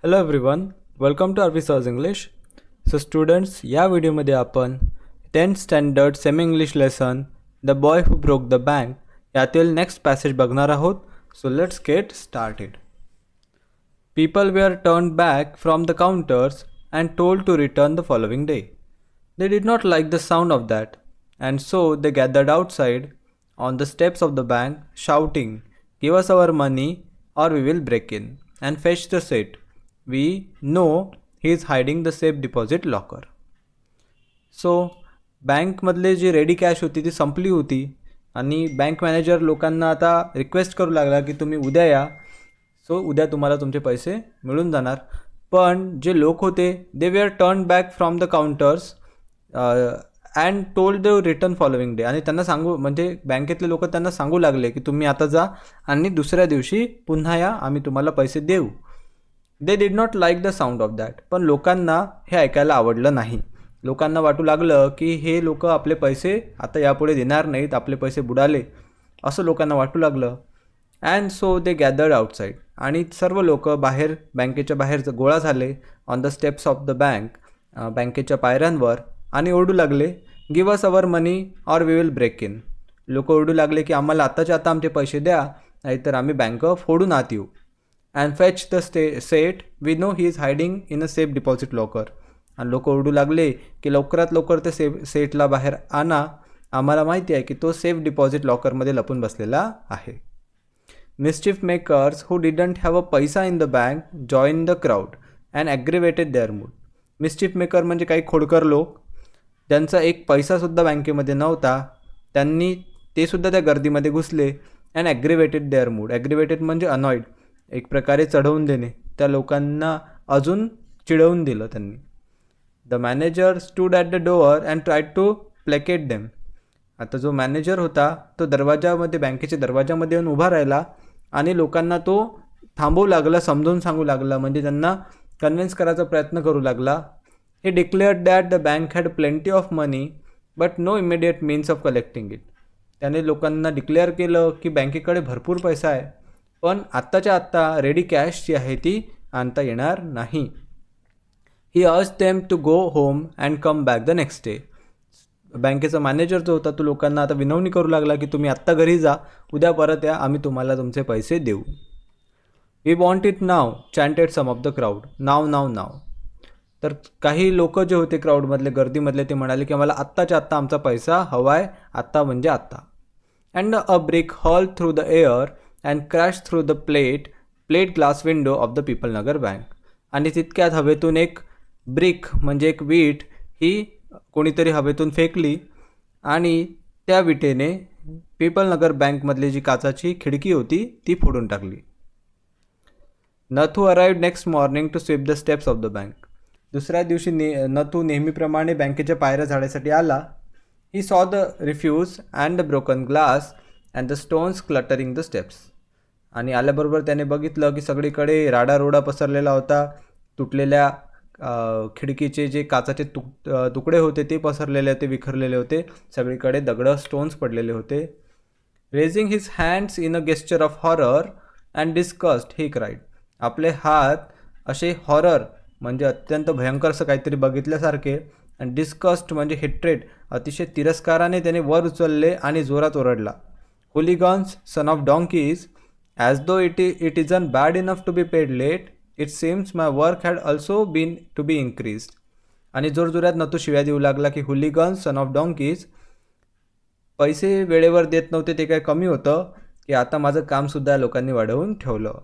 Hello everyone, welcome to RV English. So students, या व्हिडिओमध्ये आपण 10th standard semi English lesson the boy who broke the bank यातील next passage बघणार आहोत. So let's get started. People were turned back from the counters and told to return the following day. They did not like the sound of that, and so they gathered outside on the steps of the bank, shouting, "Give us our money or we will break in and fetch the safe. We know he is hiding the safe deposit locker." So बँकमधले जी ready cash होती ती संपली होती आणि bank manager लोकांना आता request करू लागला की तुम्ही उद्या या. सो उद्या तुम्हाला तुमचे पैसे मिळून जाणार. पण जे लोक होते they were turn back from the counters and told the return following day. आणि त्यांना म्हणजे बँकेतले लोक त्यांना सांगू लागले की तुम्ही आता जा आणि दुसऱ्या दिवशी पुन्हा या, आम्ही तुम्हाला पैसे देऊ. They did not like the sound of that. पण लोकांना हे ऐकायला आवडलं नाही. लोकांना वाटू लागलं की हे लोक आपले पैसे आता यापुढे देणार नाहीत, आपले पैसे बुडाले असं लोकांना वाटू लागलं. And so they gathered outside. आणि सर्व लोक बँकेच्या बाहेर गोळा झाले on the steps of the bank, बँकेच्या पायऱ्यांवर, आणि ओरडू लागले, give us our money or we will break in. लोक ओरडू लागले की आम्हाला आताच्या आता आमचे पैसे द्या, नाहीतर आम्ही बँक फोडून आत येऊ. And fetch the set, we know he is hiding in a safe deposit locker. आणि लोक ओरडू लागले की लवकरात लवकर ते सेटला बाहेर आणा, आम्हाला माहिती आहे की तो सेफ डिपॉझिट लॉकरमध्ये लपून बसलेला आहे. Mischief makers who didn't have a पैसा in the bank joined the crowd and aggravated their mood. Mischief maker म्हणजे काही खोडकर लोक, ज्यांचा एक पैसासुद्धा बँकेमध्ये नव्हता, त्यांनी ते सुद्धा त्या गर्दीमध्ये घुसले. And aggravated their mood. Aggravated म्हणजे अनॉइड, एक प्रकारे चढवून देणे. त्या लोकांना अजून चिडवून दिलं त्यांनी. The manager stood at the door and tried to placate them. आता जो मॅनेजर होता तो बँकेच्या दरवाजामध्ये येऊन उभा राहिला आणि लोकांना तो थांबवू लागला, समजून सांगू लागला, म्हणजे त्यांना कन्व्हिन्स करायचा प्रयत्न करू लागला. He declared that the bank had plenty of money but no immediate means of collecting it. त्याने लोकांना डिक्लेअर केलं की बँकेकडे भरपूर पैसा आहे, पण आत्ताच्या आत्ता रेडी कॅश जी आहे ती आणता येणार नाही. He urged them to go home and come back the next day. बँकेचा मॅनेजर जो होता तो लोकांना आता विनवणी करू लागला की तुम्ही आत्ता घरी जा, उद्या परत या, आम्ही तुम्हाला तुमचे पैसे देऊ. We want it now, chanted some of the crowd. Now now now. तर काही लोक जे होते क्राऊडमधले, गर्दीमधले, ते म्हणाले की आम्हाला आत्ताच्या आत्ता आमचा पैसा हवा आहे, आत्ता म्हणजे आत्ता. And a brick hall through the air and crash through the plate glass window of the people Nagar bank. आणि तितक्यात हवेतून एक ब्रिक म्हणजे एक वीट ही कोणीतरी हवेतून फेकली आणि त्या विटेने पीपल नगर बँकमधली जी काचाची खिडकी होती ती फोडून टाकली. Nathu arrived next morning to sweep the steps of the bank. दुसऱ्या दिवशी नथू नेहमीप्रमाणे बँकेच्या पायऱ्या झाडायसाठी आला. He saw the refuse and the broken glass and the stones cluttering the steps. आणि आल्याबरोबर त्याने बघितलं की सगळीकडे राडारोडा पसरलेला होता. तुटलेल्या खिडकीचे जे काचाचे तुकडे होते ते पसरलेले होते, विखरलेले होते. सगळीकडे दगडं, स्टोन्स पडलेले होते. Raising his hands in a gesture of horror and disgust he cried. आपले हात असे हॉरर म्हणजे अत्यंत भयंकर असं काहीतरी बघितल्यासारखे, आणि डिस्कस्ट म्हणजे हेट्रेड, अतिशय तिरस्काराने त्याने वर उचलले आणि जोरात ओरडला, hooligans, son of donkeys, as though it isn't bad enough to be paid late. It seems my work had also been to be increased. आणि जोरजोरात नथू शिव्या देऊ लागला की हुलिगन्स, सन ऑफ डॉंकीज, पैसे वेळेवर देत नव्हते ते काय कमी होतं की आता माझं कामसुद्धा लोकांनी वाढवून ठेवलं.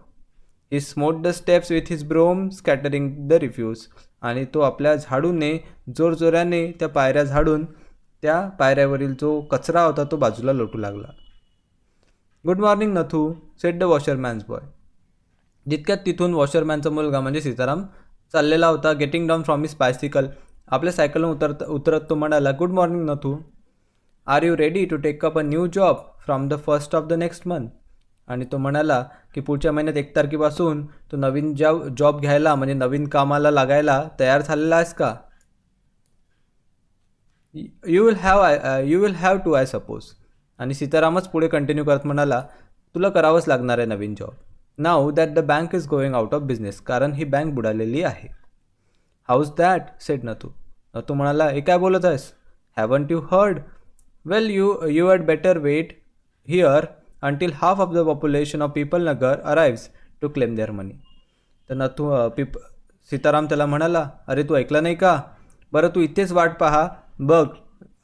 He smote the steps with his broom scattering the refuse. आणि तो आपल्या झाडूने जोरजोराने त्या पायऱ्या झाडून त्या पायऱ्यावरील जो कचरा होता तो बाजूला लोटू लागला. Good morning Nathu, said the washerman's boy. जितक्यात तिथून वॉशरमॅनचा मुलगा म्हणजे सीताराम चाललेला होता. Getting down from his bicycle. आपल्या सायकलून उतरत तो म्हणाला, good morning Nathu, are you ready to take up a new job from the first of the next month. आणि तो म्हणाला की पुढच्या महिन्यात 1 तारखेपासून तो नवीन जॉब घ्यायला म्हणजे नवीन कामाला लागायला तयार झालेला आहेस का. You will have to, I suppose. आणि सीतारामच पुढे कंटिन्यू करत म्हणाला, तुला करावंच लागणार आहे नवीन job. Now that the bank is going out of business, कारण ही बँक बुडालेली आहे. How's that said Nathu. Nathu म्हणाला, हे काय बोलत आहेस? Haven't you heard? Well you had better wait here until half of the population of Pipalnagar arrives to claim their money. तर नथू सीताराम त्याला म्हणाला, अरे तू ऐकलं नाही का? बरं तू इथेच वाट पहा, बघ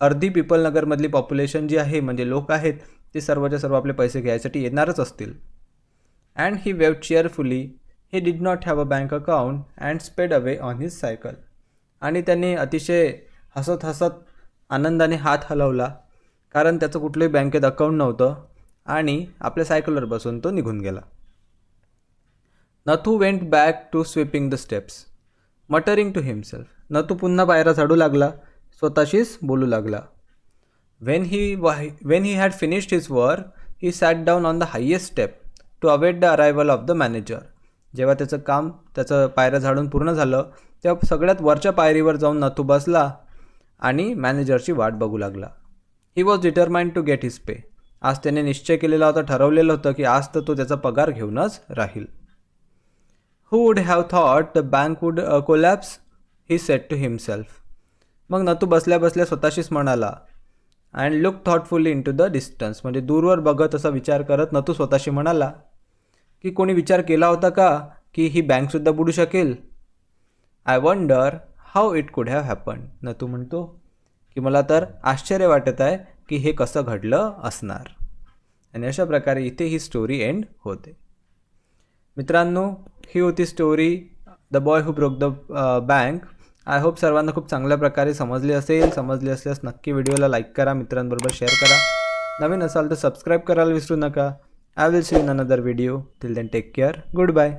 अर्धी पीपल नगरमधली पॉप्युलेशन जी आहे म्हणजे लोक आहेत ते सर्वच्या सर्व आपले पैसे घ्यायसाठी येणारच असतील. And he waved cheerfully. He did not have a bank account and sped away on his cycle. आणि त्यांनी अतिशय हसत हसत आनंदाने हात हलवला, कारण त्याचं कुठलंही बँकेत अकाउंट नव्हतं आणि आपल्या सायकलवर बसून तो निघून गेला. Nathu went back to sweeping the steps muttering to himself. Nathu पुन्हा पायऱ्या झाडू लागला, स्वतःशीच बोलू लागला. When he had finished his work, he sat down on the highest step to await the arrival of the manager. जेव्हा त्याचं पायऱ्या झाडून पूर्ण झालं तेव्हा सगळ्यात वरच्या पायरीवर जाऊन नथू बसला आणि मॅनेजरची वाट बघू लागला. He was determined to get his pay. आज त्याने निश्चय केलेला होता, ठरवलेलं होतं की आज तर तो त्याचा पगार घेऊनच राहील. Who would have thought the bank would collapse, he said to himself. मग नथू बसल्या बसल्या स्वतःशीच म्हणाला. And look thoughtfully into the distance. म्हणजे दूरवर बघत असा विचार करत नथू स्वतःशी म्हणाला की कोणी विचार केला होता का की ही बँकसुद्धा बुडू शकेल? आय वंडर हाऊ इट कुड हॅव हॅपन. नथू म्हणतो की मला तर आश्चर्य वाटत आहे की हे कसं घडलं असणार. आणि अशा प्रकारे इथे ही स्टोरी एंड होते. मित्रांनो, ही होती story the boy who broke the bank. I hope सर्वांना खूप चांगल्या प्रकारे समजली असेल. समजली असल्यास नक्की व्हिडिओला लाईक करा, मित्रांबरोबर शेअर करा. नवीन असाल तर सबस्क्राईब करायला विसरू नका. I will see in another video. Till then take care. Good bye.